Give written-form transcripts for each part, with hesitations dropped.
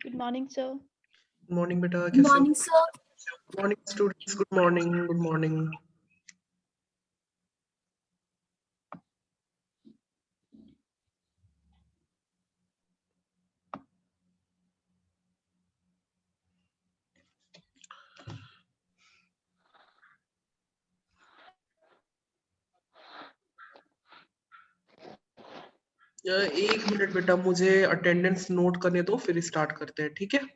Good morning, sir. Morning बेटा, Good कैसे हो? morning, sir. Morning students, good morning, good morning. एक minute बेटा, मुझे अटेंडेंस नोट करने दो, फिर स्टार्ट करते हैं, ठीक है?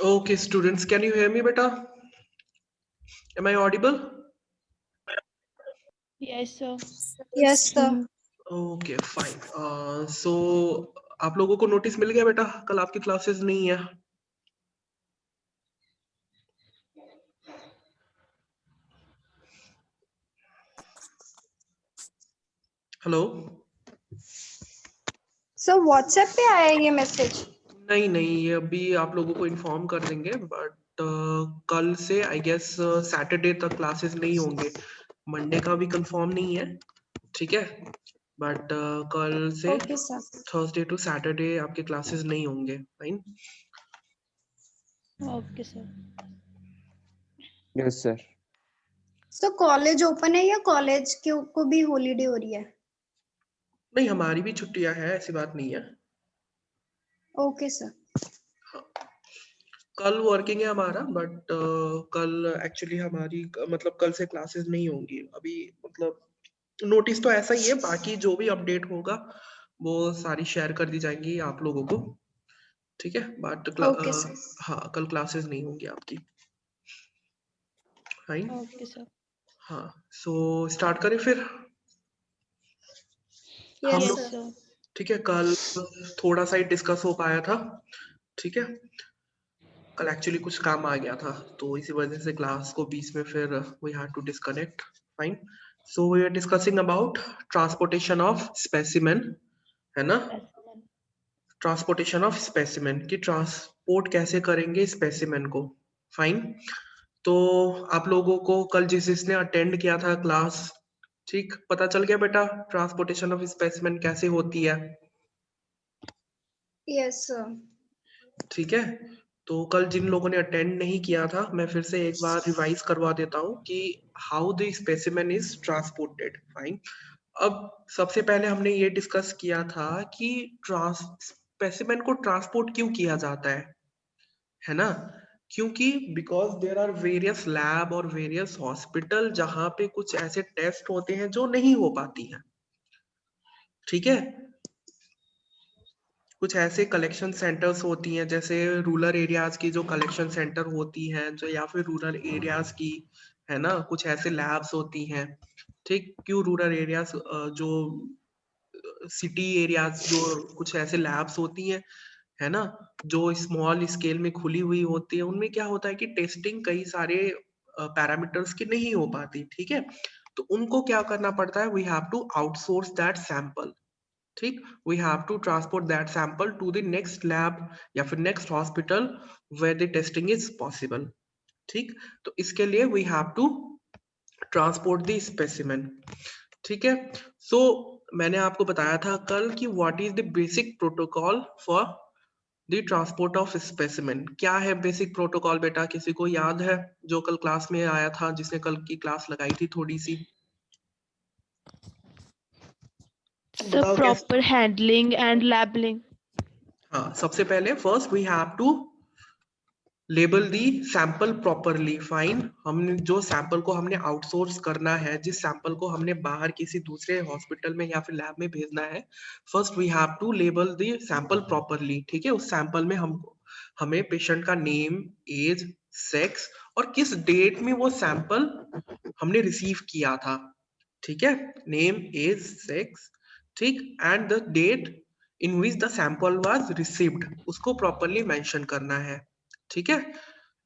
Okay, students, can you hear me, beta? Am I audible? Yes, sir. Yes, sir. Okay, fine. So आप लोगों को नोटिस मिल गया बेटा? कल आपकी क्लासेस नहीं है। हेलो? सर व्हाट्सएप पे आया है ये मैसेज? नहीं नहीं, ये अभी आप लोगों को इन्फॉर्म कर देंगे, बट कल से आई गेस सैटरडे तक क्लासेस नहीं होंगे। मंडे का भी कंफर्म नहीं है, ठीक है? बट कल से okay sir. Thursday to Saturday आपके क्लासेस नहीं होंगे, fine? Okay, sir. Yes sir. Sir college open है या कॉलेज को भी हॉलीडे हो रही है? नहीं, हमारी भी छुट्टियां हैं, ऐसी बात नहीं है। Okay sir. कल वर्किंग है हमारा, बट कल एक्चुअली हमारी मतलब कल से क्लासेस नहीं होंगी अभी। मतलब नोटिस तो ऐसा ही है, बाकी जो भी अपडेट होगा वो सारी शेयर कर दी जाएंगी आप लोगों को, ठीक है? But okay sir. हाँ, कल क्लासेस नहीं होंगी आपकी, फाइन? Okay, sir. हाँ, सो स्टार्ट करें फिर हम यस लोग, Yes, सर। sir. ठीक है? कल थोड़ा सा ही डिस्कस हो पाया था, ठीक है? कल एक्चुअली कुछ काम आ गया था, तो इसी वजह से क्लास को बीच में फिर we had to disconnect, fine? So we are discussing about transportation of specimen, है ना? Specimen. ट्रांसपोर्टेशन ऑफ स्पेसिमेन की ट्रांसपोर्ट कैसे करेंगे स्पेसिमेन को, फाइन? तो आप लोगों को कल जिसने अटेंड किया था क्लास, ठीक पता चल गया बेटा ट्रांसपोर्टेशन ऑफ स्पेसिमेन कैसे होती है, यस सर। ठीक है? तो कल जिन लोगों ने अटेंड नहीं किया था, मैं फिर से एक बार रिवाइज करवा देता हूँ कि how the specimen is transported, fine? अब सबसे पहले हमने ये डिस्कस किया था कि स्पेसिमेन को ट्रांसपोर्ट क्यों किया जाता है ना? क्योंकि because there are various lab और वेरियस हॉस्पिटल जहां पे कुछ ऐसे टेस्ट होते हैं जो नहीं हो पाती हैं, ठीक है? कुछ ऐसे कलेक्शन सेंटर्स होती हैं, जैसे रूरल एरियाज की जो कलेक्शन सेंटर होती हैं, जो या फिर रूरल एरियाज की, है ना? कुछ ऐसे लैब्स होती हैं, ठीक? क्यों रूरल एरियाज, जो सिटी एरियाज, जो कुछ ऐसे लैब्स होती हैं है ना, जो स्मॉल स्केल में खुली हुई होती है, उनमें क्या होता है कि टेस्टिंग कई सारे पैरामीटर्स की नहीं हो पाती, ठीक है। तो उनको क्या करना पड़ता है, we have to outsource that sample, ठीक, we have to transport that sample to the next lab या फिर next hospital where the testing is possible, ठीक। तो इसके लिए we have to transport the specimen, ठीक है। सो मैंने आपको बताया था कल कि what is the basic protocol for the transport of specimen. क्या है बेसिक प्रोटोकॉल बेटा, किसी को याद है जो कल क्लास में आया था, जिसने कल की क्लास लगाई थी थोड़ी सी? So बताओ कैसे? proper handling and labeling. हाँ, सबसे पहले first we have to label the sample properly, fine. हमने जो सैंपल को हमने आउटसोर्स करना है, जिस सैंपल को हमने बाहर किसी दूसरे हॉस्पिटल में या फिर लैब में भेजना है, first we have to label the sample properly, ठीक है। उस सैंपल में हमें पेशेंट का नेम, एज, सेक्स और किस डेट में वो सैंपल हमने रिसीव किया था, ठीक है, नेम, एज, सेक्स, ठीक, and the date in which the sample was received, उसको प्रॉपरली मेंशन करना है, ठीक है।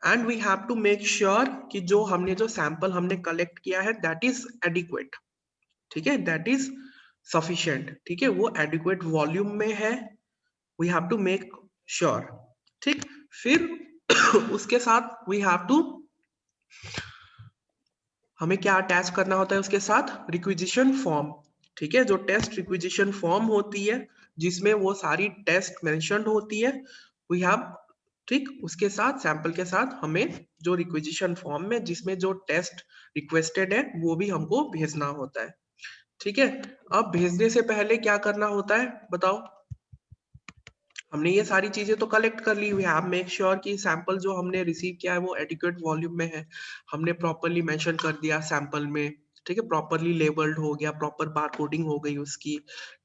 And we have to make sure कि जो सैंपल हमने कलेक्ट किया है दैट इज एडिक्वेट, ठीक है, दैट इज सफिशिएंट, ठीक है, वो एडिक्वेट वॉल्यूम में है, we have to make sure, ठीक। फिर उसके साथ वी हैव टू, हमें क्या अटैच करना होता है उसके साथ, रिक्विजिशन फॉर्म, ठीक है, जो टेस्ट रिक्विजिशन फॉर्म होती है जिसमें वो सारी टेस्ट मेंशन्ड होती है, वी हैव, ठीक, उसके साथ सैंपल के साथ हमें जो रिक्विजिशन फॉर्म में जिसमें जो टेस्ट रिक्वेस्टेड है वो भी हमको भेजना होता है, ठीक है। अब भेजने से पहले क्या करना होता है बताओ? हमने ये सारी चीजें तो कलेक्ट कर ली, वी हैव मेक श्योर कि सैंपल जो हमने रिसीव किया है वो एडिक्वेट वॉल्यूम में है, हमने प्रॉपरली मेंशन कर दिया सैंपल में, ठीक है, प्रॉपरली लेबल्ड हो गया, प्रॉपर बारकोडिंग हो गई उसकी,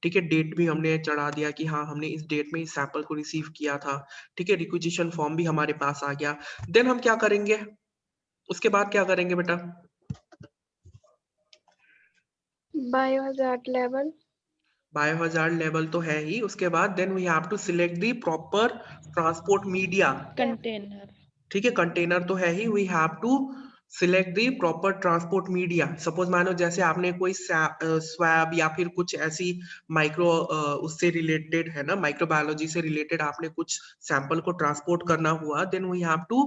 ठीक है, डेट भी हमने चढ़ा दिया कि हाँ हमने इस डेट में इस सैंपल को रिसीव किया था, ठीक है, रिक्विजिशन फॉर्म भी हमारे पास आ गया। देन हम क्या करेंगे, उसके बाद क्या करेंगे बेटा? Biohazard level. बायोहजार्ड लेवल तो है ही, उसके बाद then we have to select the proper transport media, Container. ठीक है, कंटेनर तो है ही, we have to select the proper transport media. Suppose मानो जैसे आपने कोई स्वैब या फिर कुछ ऐसी माइक्रो उससे रिलेटेड है ना, माइक्रोबायोलॉजी से रिलेटेड आपने कुछ सैंपल को ट्रांसपोर्ट करना हुआ, then we have to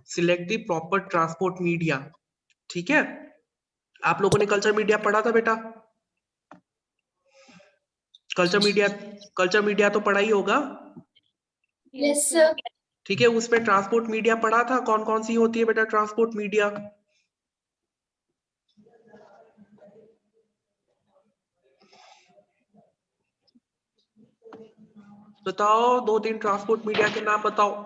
select the proper transport media, ठीक है। आप लोगों ने कल्चर मीडिया पढ़ा था बेटा? कल्चर मीडिया तो पढ़ा ही होगा, Yes, sir. ठीक है। उसमें ट्रांसपोर्ट मीडिया पढ़ा था, कौन कौन सी होती है बेटा ट्रांसपोर्ट मीडिया? बताओ, 2-3 ट्रांसपोर्ट मीडिया के नाम बताओ।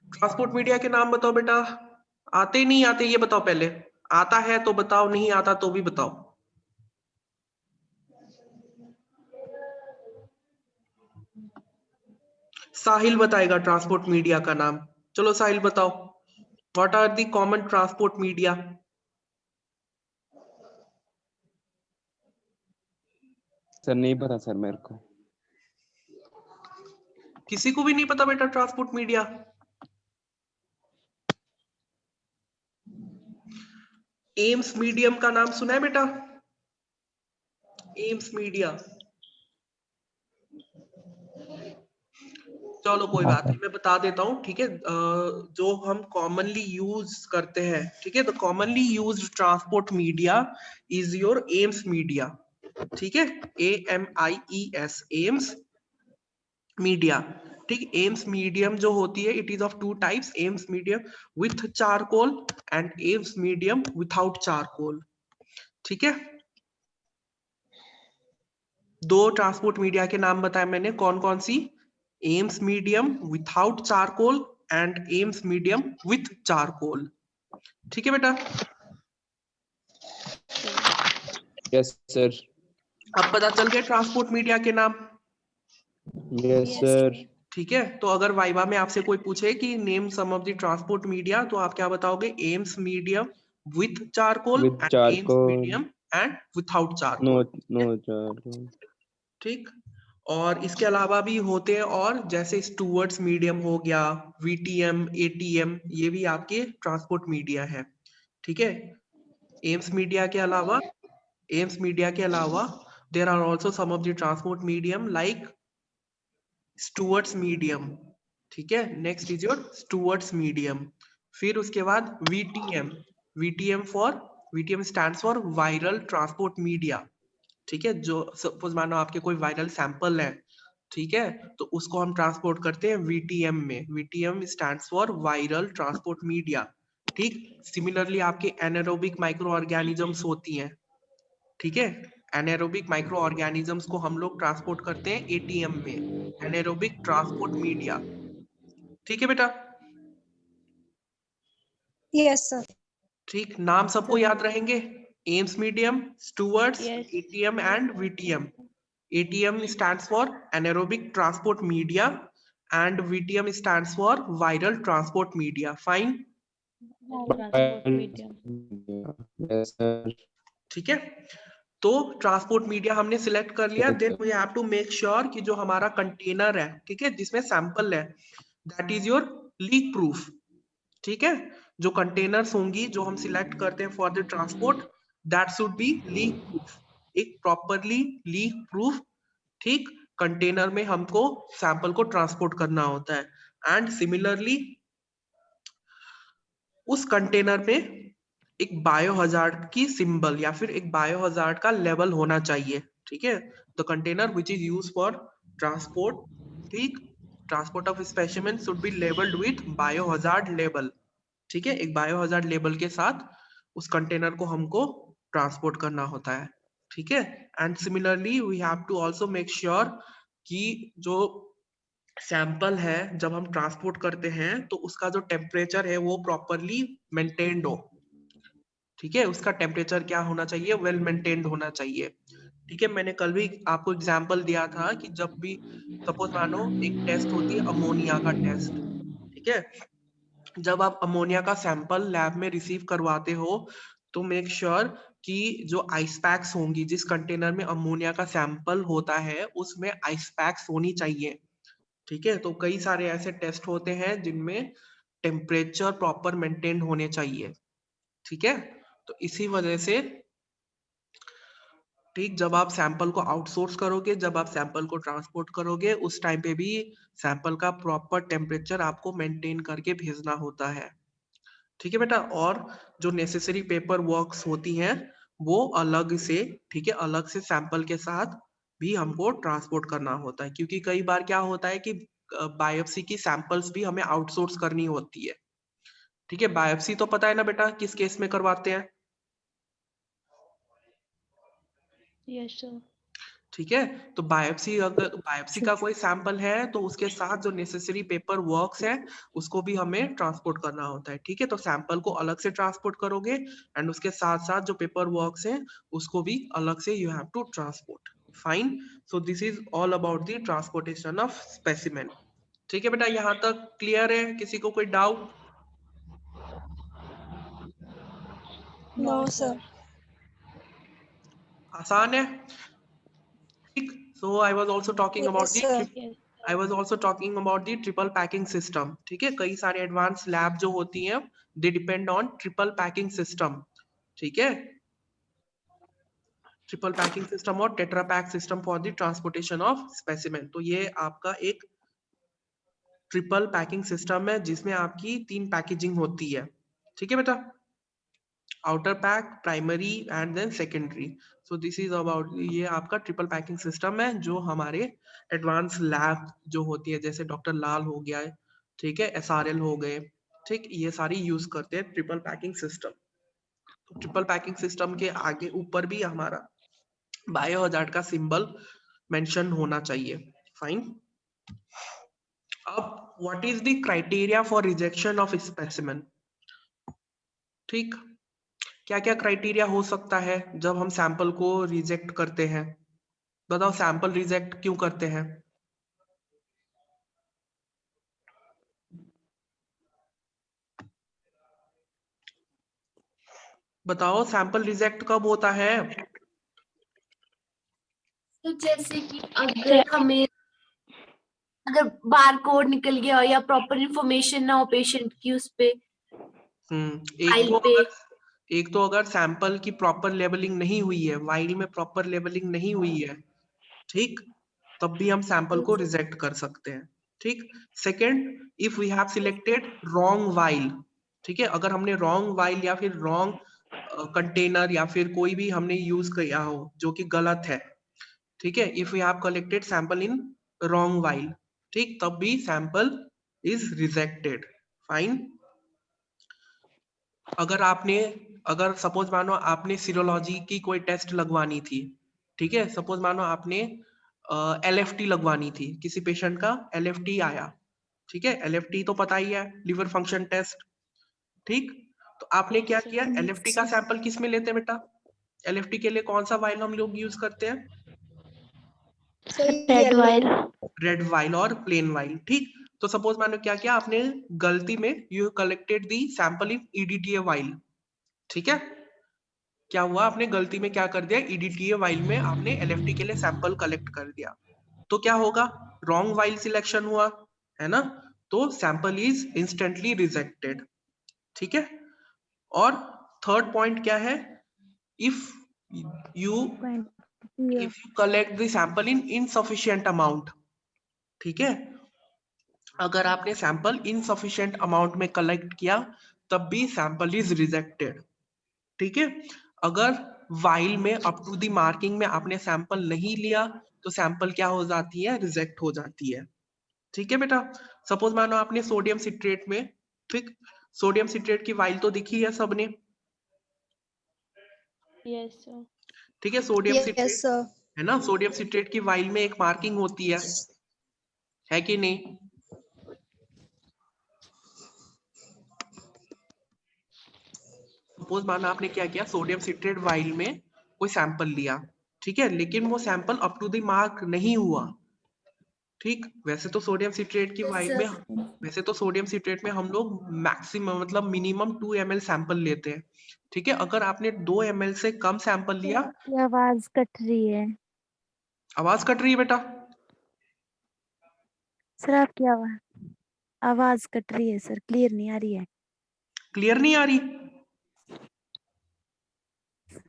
ट्रांसपोर्ट मीडिया के नाम बताओ बेटा, आते नहीं आते ये बताओ पहले, आता है तो बताओ, नहीं आता तो भी बताओ। साहिल बताएगा ट्रांसपोर्ट मीडिया का नाम, चलो साहिल बताओ, what are the common transport media? Sir नहीं पता सर मेरे को। किसी को भी नहीं पता बेटा ट्रांसपोर्ट मीडिया? एम्स मीडियम का नाम सुना है बेटा? एम्स मीडिया, चलो कोई बात नहीं, मैं बता देता हूँ, ठीक है। जो हम कॉमनली यूज करते हैं, ठीक है, the commonly used transport media is your AIIMS media, ठीक है, AMIES, एम्स मीडिया, ठीक। एम्स मीडियम जो होती है, it is of 2 types, AIIMS medium with charcoal and Amies medium without charcoal, ठीक है। 2 ट्रांसपोर्ट मीडिया के नाम बताए मैंने, कौन कौन सी? Amies medium without charcoal and Amies medium with charcoal, ठीक है बेटा। Yes sir. अब पता चल गया ट्रांसपोर्ट मीडिया के नाम? Yes sir. ठीक है, तो अगर वाइवा में आपसे कोई पूछे कि name some of the transport media, तो आप क्या बताओगे? Amies medium with charcoal With and Amies charcoal, medium and without no, charcoal. no charcoal. ठीक, और इसके अलावा भी होते हैं, और जैसे स्टूवर्ट्स मीडियम हो गया, वीटीएम, एटीएम, ये भी आपके ट्रांसपोर्ट मीडिया है। ठीक है, एम्स मीडिया के अलावा, एम्स मीडिया के अलावा there are also some of the transport medium like Stuart's medium. ठीक है, next is your Stuart's medium. फिर उसके बाद VTM, VTM stands for viral transport media. ठीक है, जो सपोज मानो आपके कोई वायरल सैंपल है, ठीक है, तो उसको हम ट्रांसपोर्ट करते हैं वीटीएम में। VTM stands for viral transport media. ठीक, सिमिलरली आपके एनारोबिक माइक्रो ऑर्गेनिजम्स होती हैं। ठीक है, एनारोबिक माइक्रो ऑर्गेनिजम्स को हम लोग ट्रांसपोर्ट करते हैं एटीएम में, एनारोबिक ट्रांसपोर्ट मीडिया। ठीक है बेटा, यस सर। ठीक, नाम सबको याद रहेंगे? Amies medium, Stuart's, Yes. ATM and VTM. ATM stands for anaerobic transport media and VTM stands for viral transport media. Fine. Transport medium. Yes, sir. ठीक है, तो ट्रांसपोर्ट मीडिया हमने सिलेक्ट कर लिया। Yes, then sir. We have to make sure कि जो हमारा container है, ठीक है, जिसमें सैंपल है, that is your leak proof. ठीक है, जो कंटेनर्स होंगी जो हम सिलेक्ट करते हैं for the transport, that should be leak proof, एक प्रॉपरली लीक प्रूफ। ठीक, कंटेनर में हमको सैंपल को ट्रांसपोर्ट करना होता है। एंड सिमिलरली उस कंटेनर में एक बायो हजार्ड की सिंबल या फिर एक बायो हजार्ड का लेवल होना चाहिए। ठीक है, the container which is use for transport, ठीक, transport of specimen should be labelled with biohazard label. ठीक है, एक बायो हजार्ड लेबल के साथ उस कंटेनर को हमको ट्रांसपोर्ट करना होता है। ठीक है, and similarly we have to also make sure कि जो सैंपल है जब हम ट्रांसपोर्ट करते हैं तो उसका जो टेम्परेचर है वो प्रॉपरली मेंटेन्ड हो। ठीक है, उसका टेम्परेचर क्या होना चाहिए? वेल मेंटेन्ड होना चाहिए। ठीक है, मैंने कल भी आपको एग्जांपल दिया था कि जब भी सपोज मानो एक टेस्ट होती है अमोनिया का टेस्ट, ठीक है, जब आप अमोनिया का सैंपल लैब में रिसीव करवाते हो तो मेक श्योर कि जो आइस पैक्स होंगी, जिस कंटेनर में अमोनिया का सैंपल होता है उसमें आइस पैक्स होनी चाहिए। ठीक है, तो कई सारे ऐसे टेस्ट होते हैं जिनमें टेम्परेचर प्रॉपर मेंटेन होने चाहिए। ठीक है, तो इसी वजह से, ठीक, जब आप सैंपल को आउटसोर्स करोगे, जब आप सैंपल को ट्रांसपोर्ट करोगे, उस टाइम पे भी सैंपल का प्रॉपर टेम्परेचर आपको मेंटेन करके भेजना होता है। ठीक है बेटा, और जो नेसेसरी पेपर वर्क्स होती हैं वो अलग से, ठीक है, अलग से सैंपल के साथ भी हमको ट्रांसपोर्ट करना होता है, क्योंकि कई बार क्या होता है कि बायोप्सी की सैंपल्स भी हमें आउटसोर्स करनी होती है। ठीक है, बायोप्सी तो पता है ना बेटा किस केस में करवाते हैं? Yes, sir. ठीक है, तो बायोप्सी, अगर बायोप्सी का कोई सैंपल है तो उसके साथ जो नेसेसरी पेपर वर्क्स है उसको भी हमें ट्रांसपोर्ट करना होता है। ठीक है, तो सैंपल को अलग से ट्रांसपोर्ट करोगे एंड उसके साथ साथ जो पेपर वर्क्स है उसको भी अलग से you have to transport. Fine, so this is all about the transportation of specimen. ठीक है बेटा, यहाँ तक क्लियर है? किसी को कोई डाउट? No sir. आसान है? ठीक, so I was also talking about yes the sir. Yes. I was also talking about the triple packing system. ठीक है, कई सारे एडवांस लैब जो होती हैं they depend on triple packing system. ठीक है, ट्रिपल पैकिंग सिस्टम और tetra pack system for the transportation of specimen. तो ये आपका एक ट्रिपल पैकिंग सिस्टम है जिसमें आपकी 3 पैकेजिंग होती है। ठीक है बेटा, outer pack, primary and then secondary. So this is about, ये आपका ट्रिपल पैकिंग सिस्टम है जो हमारे एडवांस लैब जो होती है, जैसे डॉक्टर लाल हो गया है, ठीक है, SRL हो गए, ठीक, ये सारी यूज करते हैं ट्रिपल पैकिंग सिस्टम। तो ट्रिपल पैकिंग सिस्टम के आगे ऊपर भी हमारा बायो हजार्ड का सिंबल मेंशन होना चाहिए। फाइन, अब what is the criteria for rejection of specimen? ठीक, क्या क्या क्राइटेरिया हो सकता है जब हम सैंपल को रिजेक्ट करते हैं? बताओ, सैंपल रिजेक्ट क्यों करते हैं? बताओ सैंपल रिजेक्ट कब होता है? तो जैसे कि अगर बार कोड निकल गया हो या प्रॉपर इंफॉर्मेशन ना हो पेशेंट की उस पे फाइल पे। एक तो अगर सैंपल की प्रॉपर लेबलिंग नहीं हुई है, वाइल में प्रॉपर लेबलिंग नहीं हुई है, ठीक, तब भी हम सैंपल को रिजेक्ट कर सकते हैं। ठीक, second, if we have selected wrong vial, ठीक है, अगर हमने रॉन्ग वाइल या फिर रॉन्ग कंटेनर या फिर कोई भी हमने यूज किया हो जो कि गलत है, ठीक है, if we have collected sample in wrong vial, ठीक, तब भी सैंपल इज रिजेक्टेड। फाइन। अगर सपोज मानो आपने सीरोलॉजी की कोई टेस्ट लगवानी थी, ठीक है, सपोज मानो आपने LFT लगवानी थी, किसी पेशेंट का LFT आया, ठीक है, LFT तो पता ही है, लिवर फंक्शन टेस्ट, ठीक, तो आपने क्या Yes, sir. किया, LFT का सैंपल किस में लेते हैं बेटा? LFT के लिए कौन सा वाइल हम लोग यूज करते हैं? So Red yellow. wire. Red while और प्लेन वाइल, ठीक। तो सपोज मानो क्या किया आपने, गलती में you collected the sample in EDTA while, ठीक है, क्या हुआ, आपने गलती में क्या कर दिया, EDTA वाइल में आपने LFT के लिए सैंपल कलेक्ट कर दिया, तो क्या होगा, रॉन्ग वाइल सिलेक्शन हुआ, है ना, तो सैंपल इज इंस्टेंटली रिजेक्टेड, ठीक है। और थर्ड पॉइंट क्या है, if you collect the sample in insufficient amount, ठीक है, अगर आपने सैंपल इनसफिशिएंट अमाउंट में कलेक्ट किया तब भी सैंपल इज रिजेक्टेड, ठीक है। अगर वाइल में अप टू द मार्किंग में आपने सैंपल नहीं लिया तो सैंपल क्या हो जाती है, रिजेक्ट हो जाती है, ठीक है बेटा। सपोज मानो आपने सोडियम सिट्रेट में, ठीक, सोडियम सिट्रेट की वाइल तो दिखी है सबने, Yes, sir. ठीक है, सोडियम Yes, सिट्रेट sir. है ना, सोडियम सिट्रेट की वाइल में एक मार्किंग होती है कि नहीं? सपोज माना आपने क्या किया, सोडियम सिट्रेट वाइल में कोई सैंपल लिया, ठीक है, लेकिन वो sample up to the mark नहीं हुआ, ठीक, वैसे तो सोडियम सिट्रेट की वाइल में, वैसे तो सोडियम सिट्रेट में हम लोग मैक्सिमम मतलब मिनिमम 2 ml सैंपल लेते हैं, ठीक है, अगर आपने 2 ml से कम सैंपल लिया, आवाज कट रही है आवाज कट रही है बेटा? सर, आपकी आवाज कट रही है सर, क्लियर नहीं आ रही है क्लियर नहीं आ रही?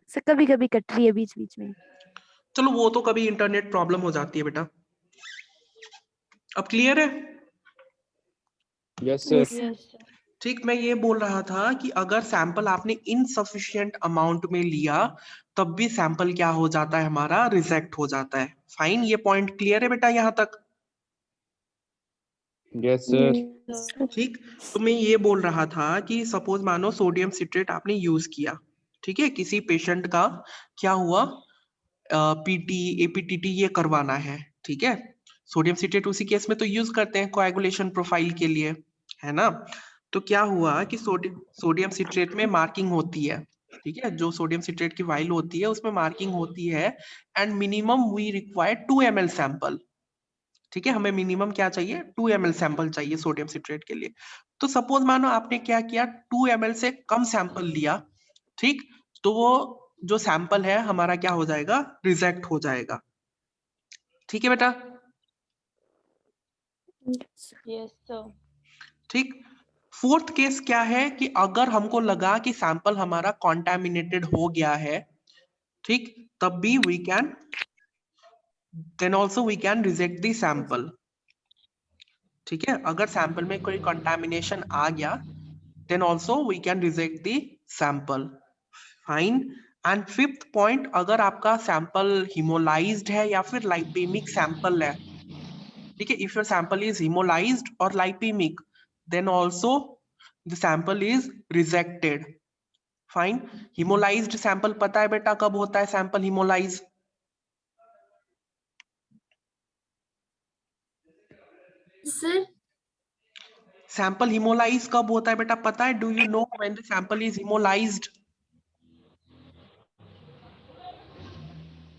सर, कभी कभी कट रही है बीच बीच में। चलो वो तो कभी इंटरनेट प्रॉब्लम हो जाती है बेटा। अब क्लियर है? Yes sir. Yes, sir. ठीक, मैं ये बोल रहा था कि अगर सैंपल आपने इनसफिशिएंट अमाउंट में लिया तब भी सैंपल क्या हो जाता है, हमारा रिजेक्ट हो जाता है। फाइन, ये पॉइंट क्लियर है बेटा यहाँ तक? Yes sir. Sir. ठीक, तो मैं ये बोल रहा था कि सपोज मानो सोडियम सिट्रेट आपने यूज किया, ठीक है, किसी पेशेंट का क्या हुआ, PT APTT ये करवाना है, ठीक है, सोडियम सिट्रेट उसी केस में तो यूज करते हैं कोएगुलेशन प्रोफाइल के लिए, है ना। तो क्या हुआ कि सोडियम सिट्रेट में मार्किंग होती है, ठीक है, जो सोडियम सिट्रेट की वाइल होती है उसमें मार्किंग होती है, and minimum we require 2 ml sample, ठीक है, हमें मिनिमम क्या चाहिए, 2 ml सैंपल चाहिए सोडियम सिट्रेट के लिए। तो सपोज मानो आपने क्या किया, 2 ml से कम सैंपल लिया, ठीक, तो वो जो सैंपल है हमारा क्या हो जाएगा, रिजेक्ट हो जाएगा, ठीक है बेटा। Yes, sir. ठीक, फोर्थ केस क्या है कि अगर हमको लगा कि सैंपल हमारा कॉन्टैमिनेटेड हो गया है, ठीक, तब भी we can, then also we can reject the sample, ठीक है, अगर सैंपल में कोई कंटामिनेशन आ गया then also we can reject the sample. Fine. And fifth point, अगर आपका सैंपल hemolyzed है या फिर lipemic सैंपल है, ठीक है, if your sample is hemolyzed or lipemic then also the sample is rejected. Fine. hemolyzed sample पता है बेटा कब होता है sample hemolyze? Sir sample hemolyze कब होता है बेटा, पता है? Do you know when the sample is hemolyzed?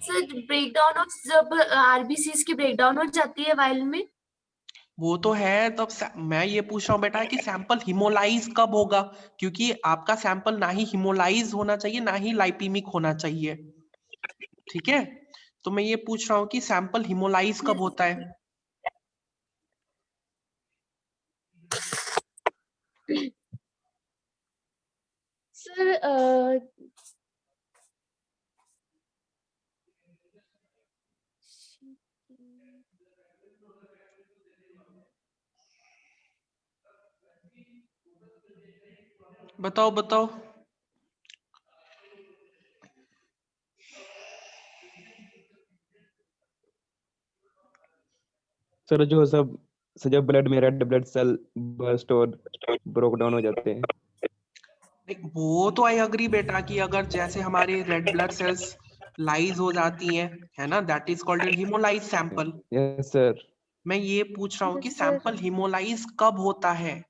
Sir breakdown of जब आरबीसीज की ब्रेकडाउन हो जाती है वाइल में। वो तो है। तब मैं ये पूछ रहा हूँ बेटा कि सैंपल हिमोलाइज कब होगा, क्योंकि आपका सैंपल ना ही हिमोलाइज होना चाहिए ना ही लाइपीमिक होना चाहिए। ठीक है, तो मैं ये पूछ रहा हूँ कि सैंपल हिमोलाइज कब होता है? सर बताओ बताओ। सर जो सब जब ब्लड में रेड ब्लड सेल बर्स्ट और ब्रोक डाउन हो जाते हैं। वो तो आई अग्री बेटा कि अगर जैसे हमारे रेड ब्लड सेल्स लाइज हो जाती हैं, है ना, that is called haemolyse sample. Yes sir. मैं ये पूछ रहा हूँ कि यस सर। सैंपल हिमोलाइज कब होता है,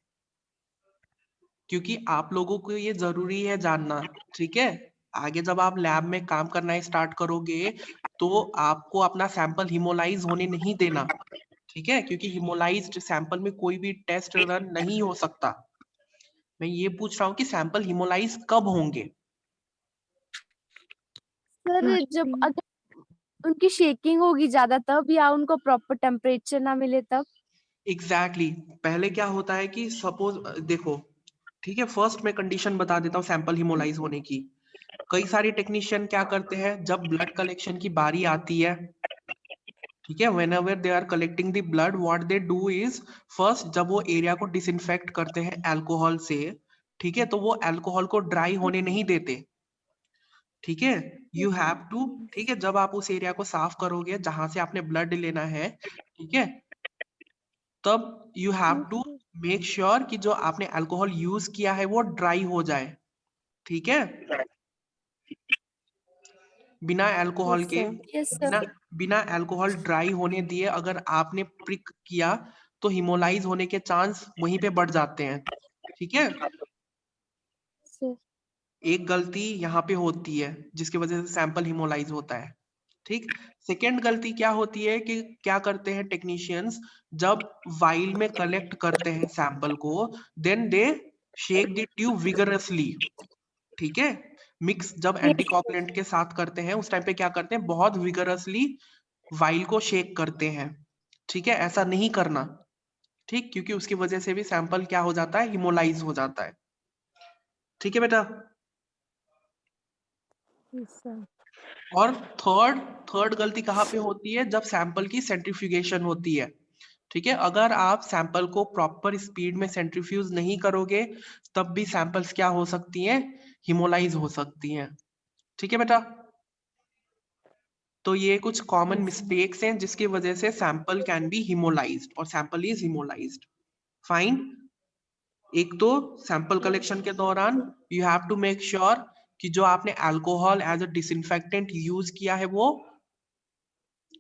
क्योंकि आप लोगों को ये जरूरी है जानना। ठीक है, आगे जब आप लैब में काम करना स्टार्ट करोगे तो आपको अपना सैंपल हिमोलाइज होने नहीं देना। ठीक है, क्योंकि हिमोलाइज्ड सैंपल में कोई भी टेस्ट रन नहीं हो सकता। मैं ये पूछ रहा हूँ कि सैंपल हिमोलाइज कब होंगे? सर जब अगर उनकी शेकिंग होगी ज्यादा तब, या उनको प्रॉपर टेम्परेचर ना मिले तब। एग्जैक्टली पहले क्या होता है कि सपोज देखो, ठीक है, फर्स्ट मैं कंडीशन बता देता हूँ सैंपल हिमोलाइज होने की। कई सारे टेक्नीशियन क्या करते हैं, जब ब्लड कलेक्शन की बारी आती है, ठीक है, whenever they are collecting the blood, what they do is first जब वो एरिया को डिसइंफेक्ट करते हैं अल्कोहल से, ठीक है, तो वो अल्कोहल को ड्राई होने नहीं देते। ठीक है, यू हैव टू, ठीक है, जब आप उस एरिया को साफ करोगे जहां से आपने ब्लड लेना है, ठीक है, तब you have to make sure कि जो आपने अल्कोहल यूज किया है वो ड्राई हो जाए। ठीक है, बिना अल्कोहल के, यस बिना सर। बिना अल्कोहल ड्राई होने दिए अगर आपने प्रिक किया तो हिमोलाइज होने के चांस वहीं पे बढ़ जाते हैं। ठीक है, सर एक गलती यहाँ पे होती है जिसकी वजह से सैंपल हिमोलाइज होता है। ठीक, सेकेंड गलती क्या होती है कि क्या करते हैं टेक्नीशियंस, जब वाइल में कलेक्ट करते हैं सैंपल को, then they shake the tube vigorously. ठीक है, मिक्स जब एंटीकोगुलेंट के साथ करते हैं उस टाइम पे क्या करते हैं, बहुत विगरसली वाइल को शेक करते हैं। ठीक है, ऐसा नहीं करना। ठीक, क्योंकि उसकी वजह से भी सैंपल क्या हो जाता है, हिमोलाइज हो जाता है। ठीक है बेटा। Yes sir. और थर्ड थर्ड गलती कहाँ पे होती है, जब सैंपल की सेंट्रीफ्यूगेशन होती है। ठीक है, अगर आप सैंपल को प्रॉपर स्पीड में सेंट्रीफ्यूज नहीं करोगे तब भी सैंपल्स क्या हो सकती हैं, हिमोलाइज हो सकती हैं। ठीक है बेटा, तो ये कुछ कॉमन यस सर। मिस्टेक्स हैं जिसकी वजह से सैंपल कैन बी हिमोलाइज्ड और सैंपल इज हिमोलाइज्ड। फाइन। एक तो सैंपल कलेक्शन के दौरान you have to make sure कि जो आपने alcohol as a disinfectant use किया है वो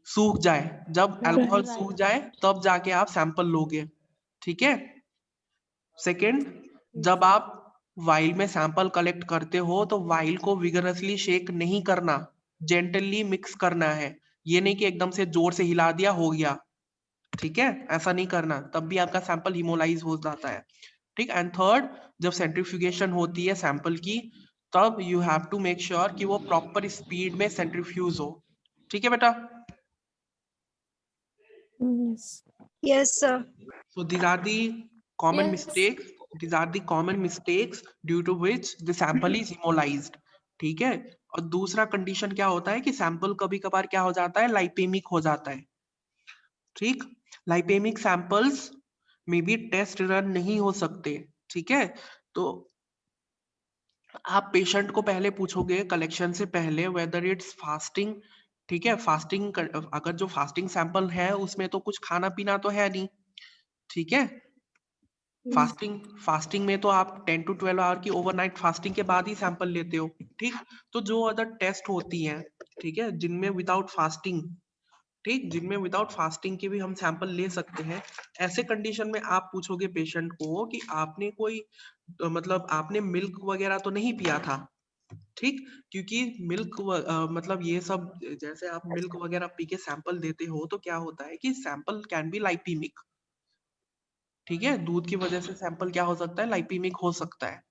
सूख जाए। जब अल्कोहल सूख जाए तब जाके आप सैंपल लोगे। ठीक है, सेकेंड, जब आप वाइल में सैंपल कलेक्ट करते हो तो वाइल को विगरसली शेक नहीं करना, जेंटली मिक्स करना है। ये नहीं कि एकदम से जोर से हिला दिया हो गया। ठीक है, ऐसा नहीं करना, तब भी आपका सैंपल हिमोलाइज हो जाता है। ठीक, एंड थर्ड, जब सेंट्रीफ्यूगेशन होती है सैंपल की तब you have to make sure कि वो प्रॉपर स्पीड में सेंट्रीफ्यूज हो। ठीक है बेटा। Yes. Yes, sir. So these are the common Yes. mistakes. These are the common mistakes due to which the sample is hemolyzed. ठीक है, और दूसरा कंडीशन क्या होता है कि सैंपल कभी कभार क्या हो जाता है, लाइपेमिक हो जाता है। ठीक, लाइपेमिक सैंपल्स में भी टेस्ट रन नहीं हो सकते। ठीक है, तो आप पेशेंट को पहले पूछोगे कलेक्शन से पहले वेदर इट्स फास्टिंग। ठीक है, फास्टिंग अगर जो फास्टिंग सैंपल है उसमें तो कुछ खाना पीना तो है नहीं। ठीक है, फास्टिंग फास्टिंग में तो आप 10 to 12 आवर की ओवरनाइट फास्टिंग के बाद ही सैंपल लेते हो। ठीक, तो जो अदर टेस्ट होती हैं, ठीक है, जिनमें विदाउट फास्टिंग, ठीक, जिनमें विदाउट फास्टिंग के भी हम सैंपल ले सकते हैं, ऐसे कंडीशन में आप पूछोगे पेशेंट को कि आपने कोई मतलब आपने मिल्क वगैरह तो नहीं पिया था। ठीक, क्योंकि मिल्क मतलब ये सब जैसे आप मिल्क वगैरह पी के सैंपल देते हो तो क्या होता है कि सैंपल कैन बी लाइपीमिक। ठीक है, दूध की वजह से सैंपल क्या हो सकता है, लाइपीमिक हो सकता है।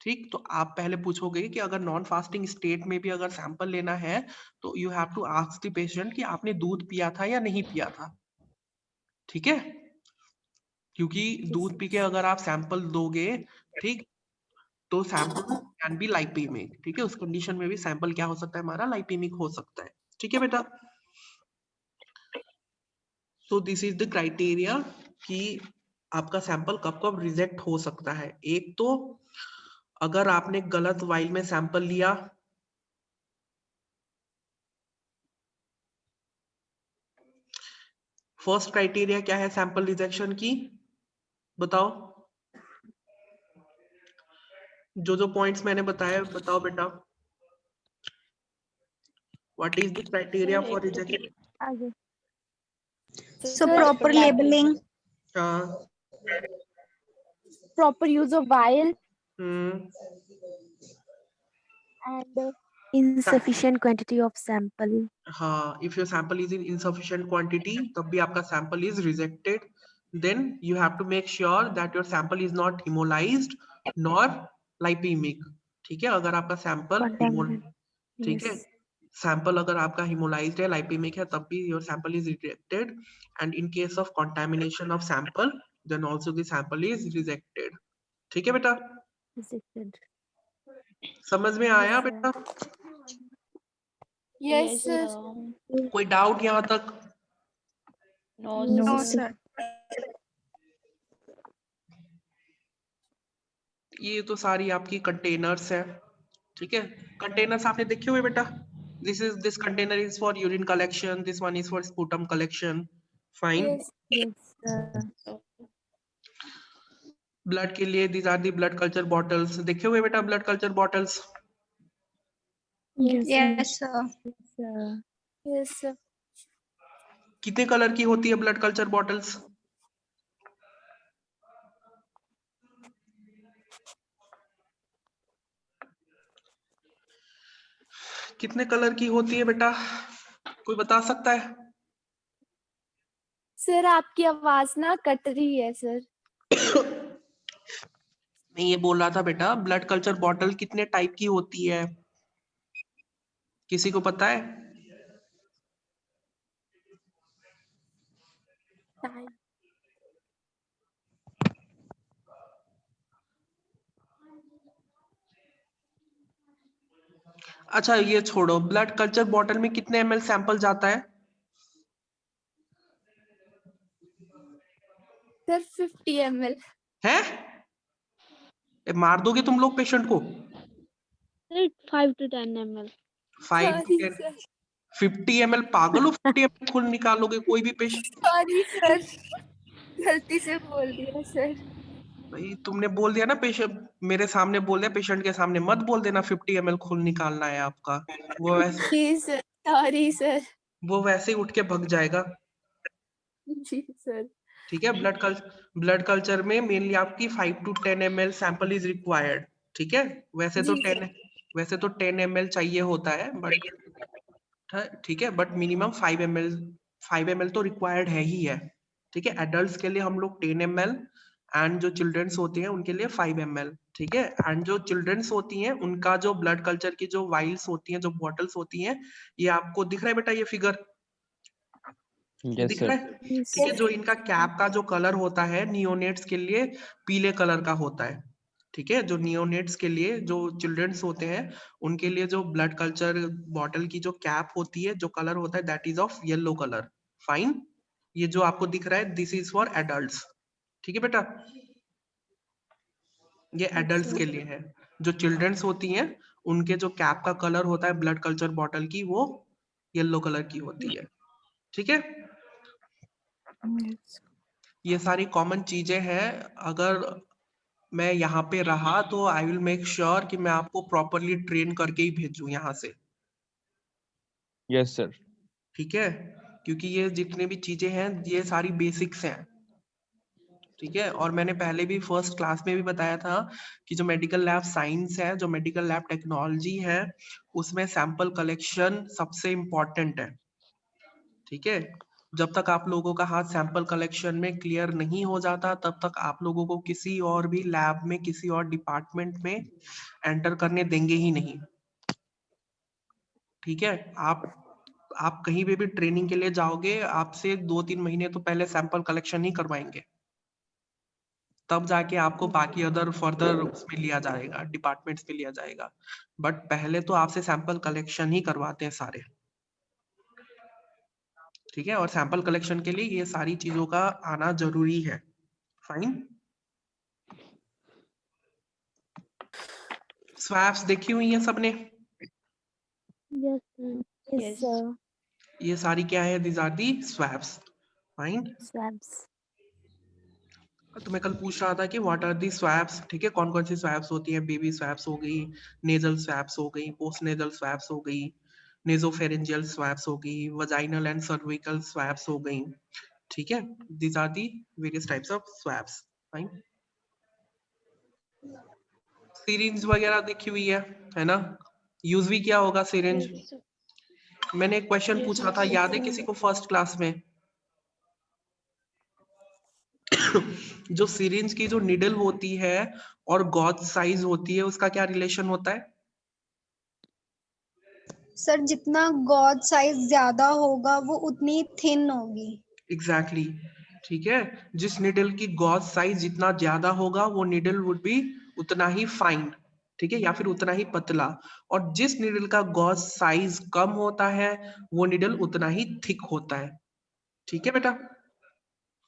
ठीक, तो आप पहले पूछोगे कि अगर नॉन फास्टिंग स्टेट में भी अगर सैंपल लेना है तो you have to ask the patient कि आपने दूध पिया था या नहीं पिया था। ठीक है, क्योंकि दूध पी के अगर आप सैंपल दोगे, ठीक, तो सैंपल कैन बी लाइपीमिक। ठीक है, उस कंडीशन में भी सैंपल क्या हो सकता है, हमारा लाइपीमिक हो सकता है। ठीक है बेटा, सो दिस इज द क्राइटेरिया कि आपका सैंपल कब कब रिजेक्ट हो सकता है। एक तो अगर आपने गलत वाइल में सैंपल लिया, फर्स्ट क्राइटेरिया क्या है सैंपल रिजेक्शन की, बताओ। जो पॉइंट्स मैंने बताया बताओ बेटा। What is the criteria Sir, for एक रिजेक्शन? आगे So proper labeling. हाँ, proper use of vial and insufficient quantity of sample. हाँ, if your sample is in insufficient quantity तब भी आपका sample is rejected. Then you have to make sure that your sample is not hemolyzed nor lipemic. ठीक है, अगर आपका sample Contaminant. ठीक है, Yes. सैंपल अगर आपका हिमोलाइज्ड है, लाइपीमिक है, तब भी your sample is rejected. And in case of contamination of sample then also the sample is rejected. ठीक है बेटा, Rejected. समझ में आया Yes, sir. बेटा? yes yes, sir. sir. कोई डाउट यहाँ तक? No, No, sir. sir. ये तो सारी आपकी कंटेनर्स है। ठीक है, कंटेनर्स आपने देखे हुए बेटा? This container is for urine collection, this one is for sputum collection. Fine. Yes. Yes, sir. Blood के लिए these are the blood culture bottles. देखे हुए बेटा blood culture bottles? Yes, sir. Yes, sir. Yes, sir. Yes sir. कितने colour की होती है blood culture bottles? कितने कलर की होती है बेटा, कोई बता सकता है? सर आपकी आवाज ना कट रही है सर। मैं ये बोल रहा था बेटा, ब्लड कल्चर बॉटल कितने टाइप की होती है, किसी को पता है? अच्छा ये छोड़ो, ब्लड कल्चर बॉटल में कितने ml सैंपल जाता है? Sir 50 ml। है, मार दोगे तुम लोग पेशेंट को? 5 to 10 ml. 5 to sorry 10 sir. 50 ml पागल हो, 50 ml खून निकालोगे कोई भी पेशेंट? सॉरी सर, गलती से बोल दिया सर। भाई तुमने बोल दिया ना, पेशेंट मेरे सामने बोल दिया, पेशेंट के सामने मत बोल देना 50 ml खून निकालना है आपका। जी सर, सॉरी सर। वो वैसे ही उठ के भग जाएगा। जी सर। ठीक है, ब्लड कल्चर में मेनली आपकी 5 to 10 ml sample is required. ठीक है, वैसे तो जी 10 ml चाहिए होता है, बट ठीक है, बट मिनिमम 5 ml तो रिक्वायर्ड है ही है। ठीक है, एडल्ट्स के लिए हम लोग 10 ml एंड जो चिल्ड्रंस होते हैं उनके लिए 5 ml। ठीक है, एंड जो चिल्ड्रंस होती हैं उनका जो ब्लड कल्चर की जो वाइल्स होती हैं, जो बॉटल्स होती हैं, ये आपको दिख रहा है बेटा, ये फिगर Yes, दिख sir. रहा है? Yes. ठीक है, जो इनका कैप का जो कलर होता है नियोनेट्स के लिए पीले कलर का होता है। ठीक है, जो नियोनेट्स के लिए जो चिल्ड्रंस होते हैं उनके लिए जो ब्लड कल्चर बॉटल की जो कैप होती है, जो कलर होता है that is of yellow colour. Fine, ये जो आपको दिख रहा है दिस इज फॉर एडल्ट्स। ठीक है बेटा, ये एडल्ट्स के लिए है। जो चिल्ड्रंस होती हैं उनके जो कैप का कलर होता है ब्लड कल्चर बॉटल की, वो येलो कलर की होती है। ठीक है, Yes. ये सारी कॉमन चीजें हैं। अगर मैं यहाँ पे रहा तो आई विल मेक श्योर कि मैं आपको प्रॉपरली ट्रेन करके ही भेजूं यहाँ से। Yes, sir. ठीक है, क्योंकि ये जितने भी चीजें हैं ये सारी बेसिक्स हैं। ठीक है, और मैंने पहले भी फर्स्ट क्लास में भी बताया था कि जो मेडिकल लैब साइंस है, जो मेडिकल लैब टेक्नोलॉजी है, उसमें सैंपल कलेक्शन सबसे इम्पोर्टेंट है। ठीक है, जब तक आप लोगों का हाथ सैंपल कलेक्शन में क्लियर नहीं हो जाता तब तक आप लोगों को किसी और भी लैब में किसी और डिपार्टमेंट में एंटर करने देंगे ही नहीं। ठीक है, आप कहीं पे भी ट्रेनिंग के लिए जाओगे, आपसे 2-3 महीने तो पहले सैंपल कलेक्शन ही करवाएंगे, तब जाके आपको बाकी अदर फर्दर उसमें लिया जाएगा, डिपार्टमेंट्स में लिया जाएगा, बट पहले तो आपसे सैंपल कलेक्शन ही करवाते हैं सारे। ठीक है, और सैंपल कलेक्शन के लिए ये सारी चीजों का आना जरूरी है। फाइन। स्वैप्स देखी हुई है सबने? Yes, sir. Yes, sir. ये सारी क्या है? These are the swabs. Fine. Swabs. तो मैं कल पूछ रहा था कि व्हाट आर दी स्वैप्स। ठीक है, कौन कौन सी स्वैप्स होती है? बेबी स्वैप्स हो गई, नेजल स्वैप्स हो गई, पोस्ट नेजल स्वैप्स हो गई, नेजोफेरेंजियल स्वैप्स हो गई, वजाइनल एंड सर्विकल स्वैप्स हो गई। ठीक है, these are the various types of swabs. Fine. Syringe वगैरह देखी हुई है ना? यूज भी क्या होगा सिरिंज? Yes, sir. मैंने एक क्वेश्चन Yes, पूछा sir. था, Yes, याद है sir. किसी को फर्स्ट क्लास में? जो सिरिंज की जो निडल होती है और गॉज साइज होती है, उसका क्या रिलेशन होता है? सर जितना गॉज साइज ज्यादा होगा वो उतनी थिन होगी। एग्जैक्टली ठीक है, जिस निडल की गॉज साइज जितना ज्यादा होगा वो निडल वुड बी उतना ही फाइन। ठीक है, या फिर उतना ही पतला। और जिस निडल का गॉज साइज कम होता है वो निडल उतना ही थिक होता है। ठीक है बेटा,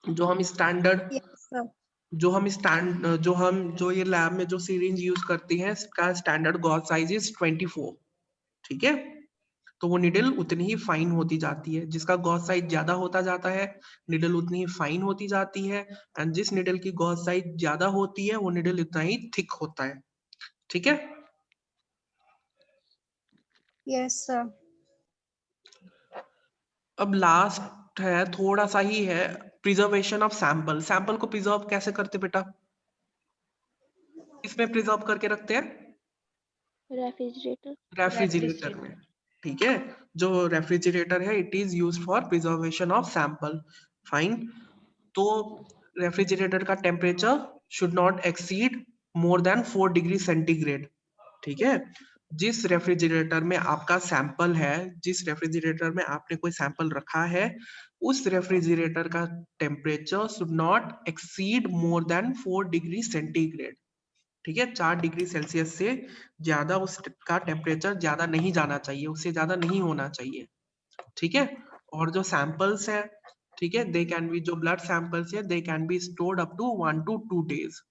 जो हम स्टैंडर्ड यस सर। जो ये लैब में जो सिरिंज यूज करती है, इसका स्टैंडर्ड गॉज साइज इज 24। ठीक है, तो वो निडल उतनी ही फाइन होती जाती है। जिसका गॉज साइज ज्यादा होता जाता है निडल उतनी ही फाइन होती जाती है, एंड जिस निडल की गॉज साइज ज्यादा होती है वो निडल उतना ही थिक होता है। ठीक है, यस सर। अब लास्ट है, थोड़ा सा ही है, प्रिजर्वेशन ऑफ सैंपल। सैंपल को प्रिजर्व कैसे करते बेटा? इसमें प्रिजर्व करके रखते हैं Refrigerator. रेफ्रिजरेटर में। ठीक है, जो रेफ्रिजरेटर है it is used for preservation of sample. Fine. तो रेफ्रिजरेटर का temperature should not exceed more than 4 degree centigrade. ठीक है, जिस रेफ्रिजरेटर में आपका सैंपल है, जिस रेफ्रिजरेटर में आपने कोई सैंपल रखा है, उस रेफ्रिजरेटर का temperature should not exceed more than 4 degree centigrade. ठीक है, 4 डिग्री सेल्सियस से ज्यादा उसका टेम्परेचर ज्यादा नहीं जाना चाहिए, उससे ज्यादा नहीं होना चाहिए। ठीक है, और जो सैंपल्स है, ठीक है, दे कैन बी, जो ब्लड सैंपल्स है they can be stored up to 1 to 2 days।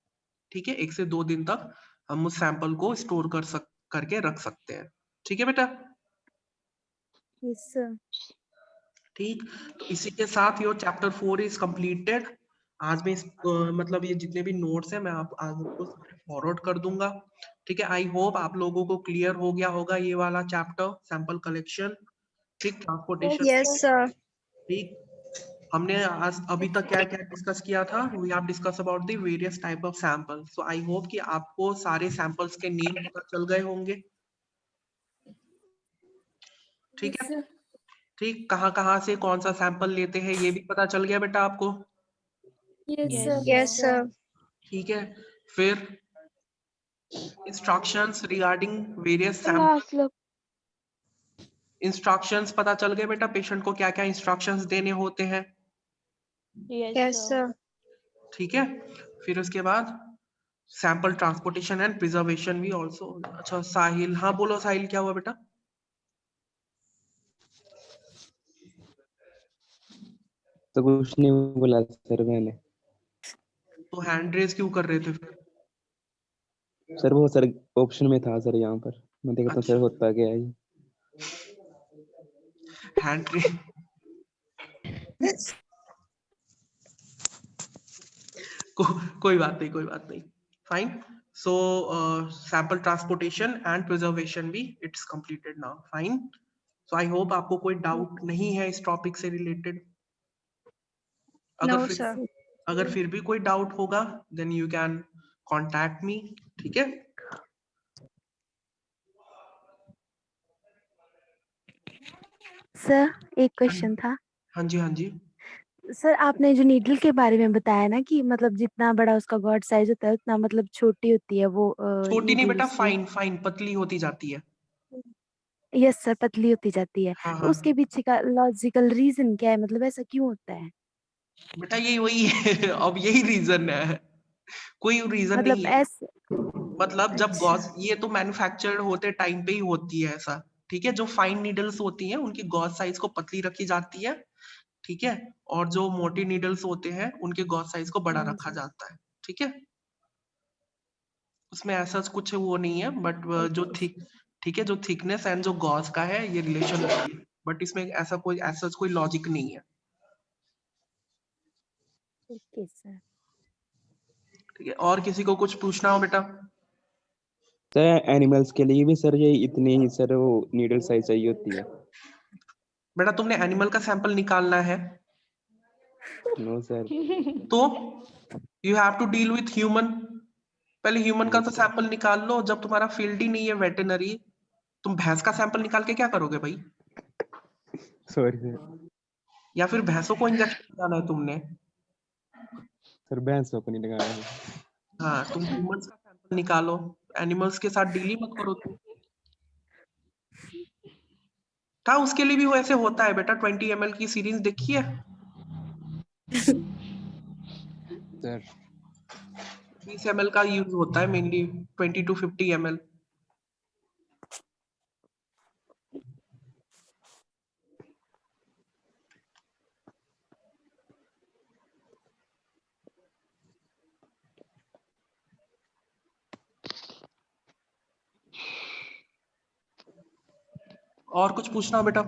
ठीक है, 1 से 2 दिन तक हम उस सैंपल को स्टोर करके रख सकते हैं। ठीक है बेटा, Yes, sir. ठीक। तो इसी के साथ योर चैप्टर 4 इज कंप्लीटेड। आज में मतलब ये जितने भी नोट्स हैं मैं आपको फॉरवर्ड कर दूंगा। ठीक है, आई होप आप लोगों को क्लियर हो गया होगा ये वाला चैप्टर, सैंपल कलेक्शन। ठीक, ट्रांसपोर्टेशन। Yes sir. ठीक, हमने आज अभी तक क्या क्या डिस्कस किया था? We have discuss about the various type of sample. So I hope कि आपको सारे सैंपल्स के नेम पता चल गए होंगे। ठीक है, ठीक, कहाँ से कौन सा सैंपल लेते हैं ये भी पता चल गया बेटा आपको? Yes sir. ठीक है, फिर instructions regarding various sample, Last look. Instructions पता चल गए बेटा, पेशेंट को क्या क्या इंस्ट्रक्शंस देने होते हैं? Yes sir. ठीक है, फिर उसके बाद सैंपल ट्रांसपोर्टेशन एंड प्रिजर्वेशन भी ऑल्सो। अच्छा साहिल, हाँ बोलो साहिल, क्या हुआ बेटा? तो कुछ नहीं बोला सर मैंने। तो हैंड रेज क्यों कर रहे थे फिर? सर वो सर ऑप्शन में था सर, यहाँ पर मैं देखता हूँ सर होता क्या है ये। हैंड रेज कोई बात नहीं, कोई बात नहीं। Fine. So sample transportation and preservation भी it's completed now. Fine. So I hope आपको कोई डाउट नहीं है इस टॉपिक से रिलेटेड। नो अगर सर। फिर भी कोई डाउट होगा then you can contact me. ठीक है, सर एक क्वेश्चन था। हाँ जी हाँ जी। सर आपने जो नीडल के बारे में बताया ना कि मतलब जितना बड़ा उसका गॉड साइज होता है उतना मतलब छोटी होती है वो छोटी नहीं नीडल बेटा, उसकी। फाइन फाइन पतली होती जाती है। यस सर, पतली होती जाती है। हाँ तो हाँ उसके पीछे का लॉजिकल रीजन क्या है, मतलब ऐसा क्यों होता है? बेटा, यही वही है अब यही रीजन है, कोई रीजन मतलब नहीं है। ऐसे। मतलब जब अच्छा। गॉज, ये तो मैन्युफैक्चर्ड होते टाइम पे ही होती है ऐसा, ठीक है। जो फाइन नीडल्स होती हैं उनकी गॉज साइज को पतली रखी जाती है, ठीक है। और जो मोटी नीडल्स होते हैं उनके गॉज साइज को बड़ा हाँ रखा जी। जाता है, ठीक है। उसमें ऐसा कुछ वो नहीं है, बट जो ओके थिक, सर। ठीक है, जो थिकनेस एंड जो गॉज का है ये रिलेशन है, बट इसमें ऐसा कोई लॉजिक नहीं है, ओके सर। ठीक है। और किसी को कुछ पूछना हो बेटा? सर एनिमल्स के लिए भी सर ये इतनी ही सर वो नीडल साइज चाहिए होती है? बेटा तुमने एनिमल का सैंपल निकालना है नो सर। तो you have to deal with human. पहले ह्यूमन का तो यस सर। सैंपल निकाल लो। जब तुम्हारा फील्ड ही नहीं है वेटरनरी, तुम भैंस का सैंपल निकाल के क्या करोगे भाई? Sorry sir. या फिर भैंसों को इंजेक्शन लगाना है तुमने? सर भैंसों को नहीं लगाना है। हाँ, तुम ह्यूमंस का सैंपल निकालो, एनिमल्स के साथ डील ही मत करो तुम। हाँ, उसके लिए भी वैसे होता है बेटा, 20 ml की सीरीज देखी है? सर 20 ml का यूज होता है मेनली, 20 to 50 ml। और कुछ पूछना बेटा?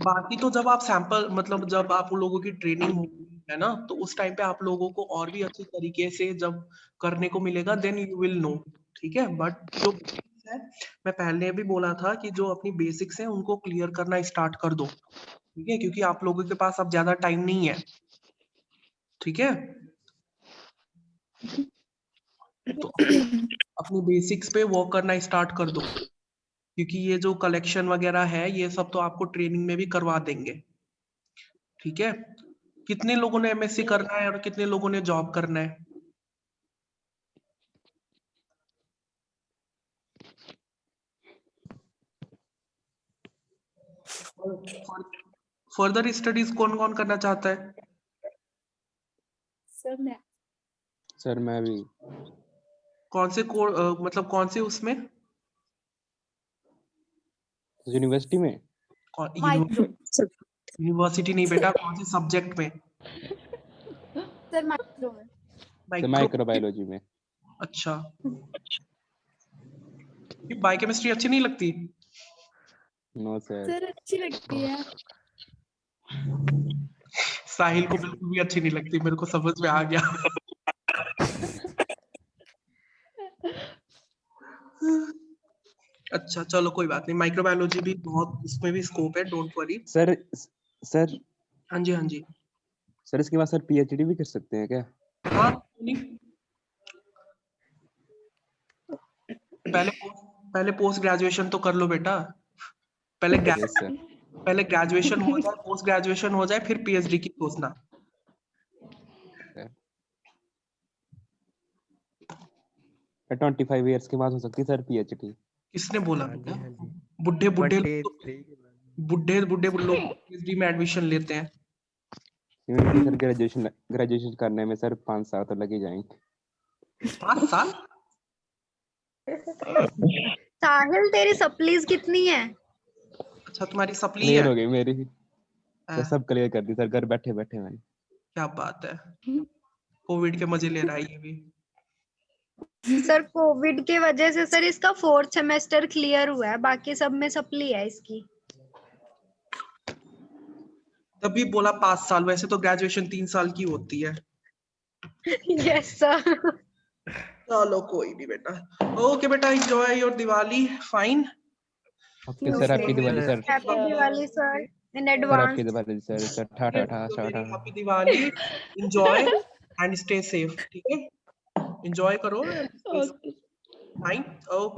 बाकी तो जब आप सैंपल, मतलब जब आप लोगों की ट्रेनिंग होगी है ना, तो उस टाइम पे आप लोगों को और भी अच्छी तरीके से जब करने को मिलेगा, देन यू विल नो, ठीक है। बट जो basics है, मैं पहले भी बोला था कि जो अपनी बेसिक्स है उनको क्लियर करना स्टार्ट कर दो, ठीक है, क्योंकि आप लोगों के पास अब ज्यादा टाइम नहीं है, ठीक है। तो अपनी बेसिक्स पे वर्क करना स्टार्ट कर दो, क्योंकि ये जो कलेक्शन वगैरह है ये सब तो आपको ट्रेनिंग में भी करवा देंगे, ठीक है। कितने लोगों ने एमएससी करना है और कितने लोगों ने जॉब करना है? फर्दर स्टडीज कौन कौन करना चाहता है? सर मैं भी कौन से मतलब कौन से उसमें? यूनिवर्सिटी में। माइक्रो। यूनिवर्सिटी नहीं बेटा, कौन से सब्जेक्ट में? सर माइक्रो में। सर माइक्रोबायोलॉजी में। अच्छा, ये बायोकेमिस्ट्री अच्छी नहीं लगती? No sir. सर अच्छी लगती है। साहिल को बिल्कुल भी अच्छी नहीं लगती, मेरे को समझ में आ गया। अच्छा चलो कोई बात नहीं, माइक्रोबायोलॉजी भी बहुत, इसमें भी स्कोप है, डोंट वरी। सर सर हाँ जी हाँ जी। सर इसके बाद सर पीएचडी भी कर सकते हैं क्या? हाँ नहीं, पहले पोस्ट ग्रेजुएशन तो कर लो बेटा। पहले यस सर। पहले ग्रेजुएशन हो जाए, पोस्ट ग्रेजुएशन हो जाए, फिर पीएचडी की सोचना। 25 इयर्स के बाद हो सकती है सर पीएचडी। किसने बोला हाँ जी बेटा? हाँ जी। बुढ़े बुढ़े लोग तो 23 के बाद। बुढ़े लोग पीएचडी में एडमिशन लेते हैं। यूनिवर्सिटी सर ग्रेजुएशन करने में सर 5 साल तो लग ही जाएंगे। 5 साल? साहिल तेरी सप्लीज कितनी है? अच्छा तुम्हारी सप्ली क्लियर है? हो गई मेरी। हाँ, सर सब क्लियर कर दी सर, घर बैठे बैठे मैंने। क्या बात है, कोविड के मजे ले रहा है ये भी। सर कोविड की वजह से सर इसका 4th सेमेस्टर क्लियर हुआ है, बाकी सब में सप्ली है इसकी। तभी बोला 5 साल, वैसे तो ग्रेजुएशन 3 साल की होती है। Yes sir. चलो कोई नहीं बेटा। ओके बेटा, enjoy your Diwali, fine. Okay sir, happy Diwali sir. Happy Diwali sir in sir advance. Happy Diwali sir. Sir ठा ठा ठा ठा ठा। Happy Diwali, enjoy and stay safe, ठीक है। एंजॉय करो and stay safe, fine, okay.